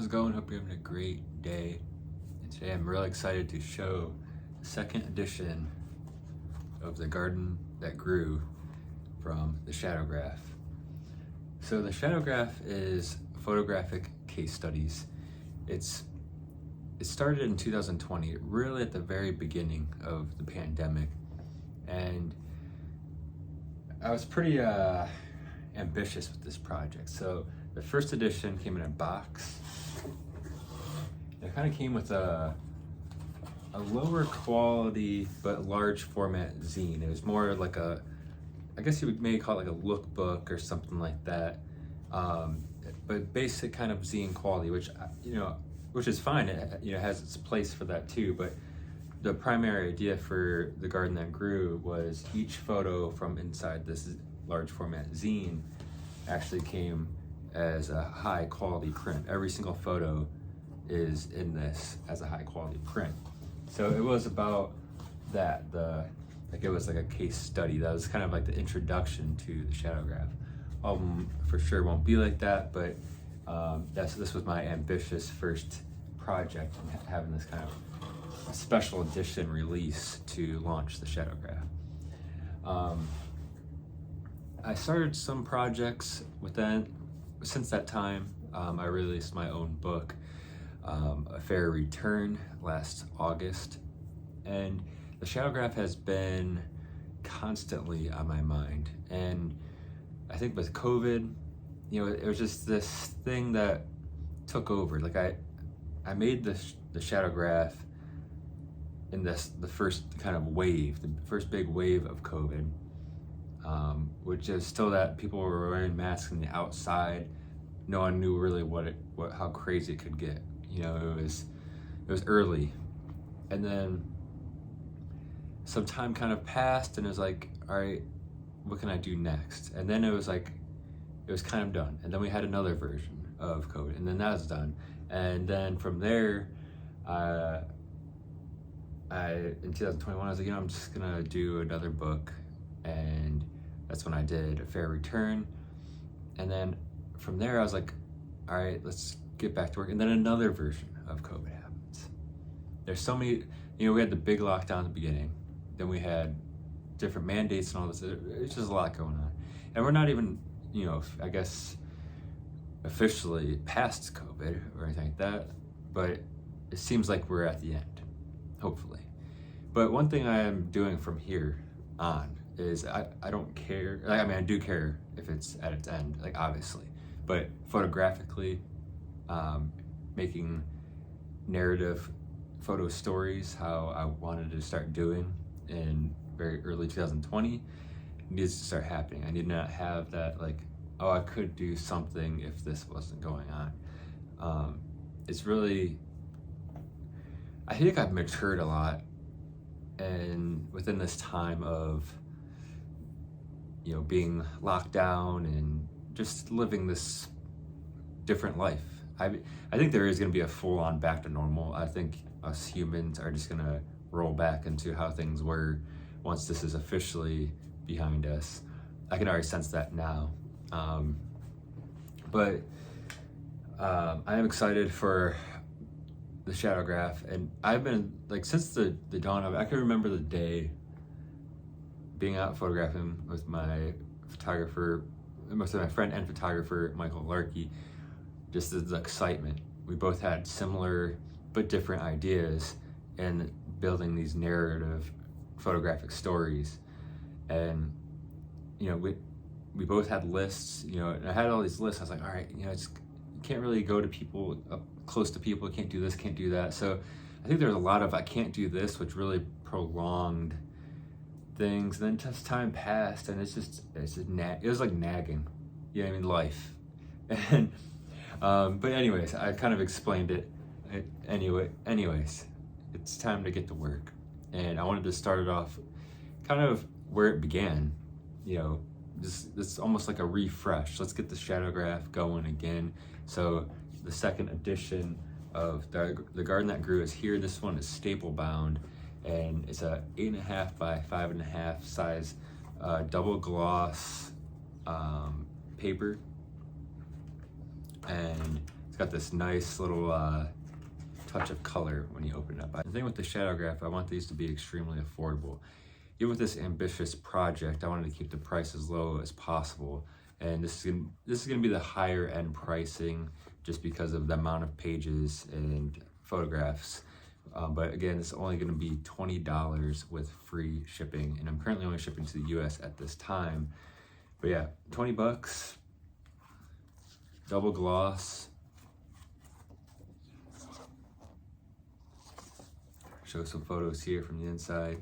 How's it going? Hope you're having a great day. And today I'm really excited to show the second edition of The Garden That Grew from the Shadowgraph. So the Shadowgraph is photographic case studies. It started in 2020, really at the very beginning of the pandemic. And I was pretty ambitious with this project. So the first edition came in a box. It kind of came with a lower quality but large format zine. It was more like I guess you would maybe call it like a lookbook or something like that. But basic kind of zine quality, which is fine. It has its place for that too. But the primary idea for The Garden That Grew was each photo from inside this large format zine actually came as a high quality print. Every single photo is in this as a high quality print. So it was about that. It was like a case study. That was kind of like the introduction to the Shadowgraph. For sure won't be like that, but this was my ambitious first project, and having this kind of special edition release to launch the Shadowgraph. I started some projects since that time. I released my own book, A Fair Return, last August, and the Shadowgraph has been constantly on my mind. And I think with COVID, it was just this thing that took over. Like I made the Shadowgraph in the first kind of wave, the first big wave of COVID, which is still that people were wearing masks in the outside. No one knew really how crazy it could get. It was early, and then some time kind of passed, and it was like, all right, what can I do next? And then it was kind of done. And then we had another version of COVID, and then that was done. And then from there, in 2021, I was like, I'm just gonna do another book, and that's when I did A Fair Return. And then from there, I was like, all right, let's get back to work. And then another version of COVID happens. There's so many, we had the big lockdown at the beginning, then we had different mandates and all this. It's just a lot going on. And we're not even, I guess, officially past COVID or anything like that, but it seems like we're at the end, hopefully. But one thing I am doing from here on is I don't care. I do care if it's at its end, obviously, but photographically, making narrative photo stories, how I wanted to start doing in very early 2020, needs to start happening. I need to not have that I could do something if this wasn't going on. It's really, I think I've matured a lot, and within this time of being locked down and just living this different life. I think there is going to be a full-on back to normal. I think us humans are just going to roll back into how things were once this is officially behind us. I can already sense that now. But I am excited for the Shadowgraph, and I've been since the dawn of it. I can remember the day being out photographing with my friend and photographer Michael Larkey. Just the excitement. We both had similar but different ideas in building these narrative photographic stories, and we both had lists. And I had all these lists. I was like, all right, you can't really go to people, up close to people. Can't do this, can't do that. So I think there's a lot of I can't do this, which really prolonged things. And then just time passed, and it was like nagging. Life. And but anyways, I kind of explained it. Anyways, it's time to get to work, and I wanted to start it off kind of where it began. This almost like a refresh. Let's get the Shadowgraph going again. So the second edition of the Garden That Grew is here. This one is staple bound, and it's a 8.5 by 5.5 size double gloss paper, and it's got this nice little touch of color when you open it up. The thing with the Shadowgraph, I want these to be extremely affordable. Even with this ambitious project, I wanted to keep the price as low as possible. And this is gonna be the higher end pricing just because of the amount of pages and photographs. But again, it's only gonna be $20 with free shipping. And I'm currently only shipping to the US at this time. But yeah, 20 bucks, double gloss. Show some photos here from the inside.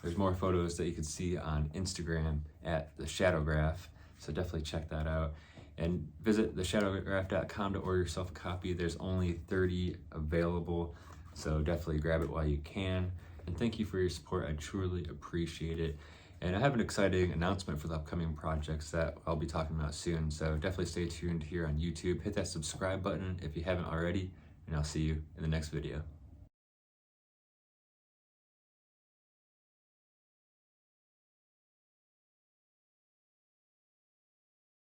There's more photos that you can see on Instagram at the Shadowgraph, so definitely check that out. And visit theshadowgraph.com to order yourself a copy. There's only 30 available, so definitely grab it while you can. And thank you for your support, I truly appreciate it. And I have an exciting announcement for the upcoming projects that I'll be talking about soon, so definitely stay tuned here on YouTube. Hit that subscribe button if you haven't already, and I'll see you in the next video.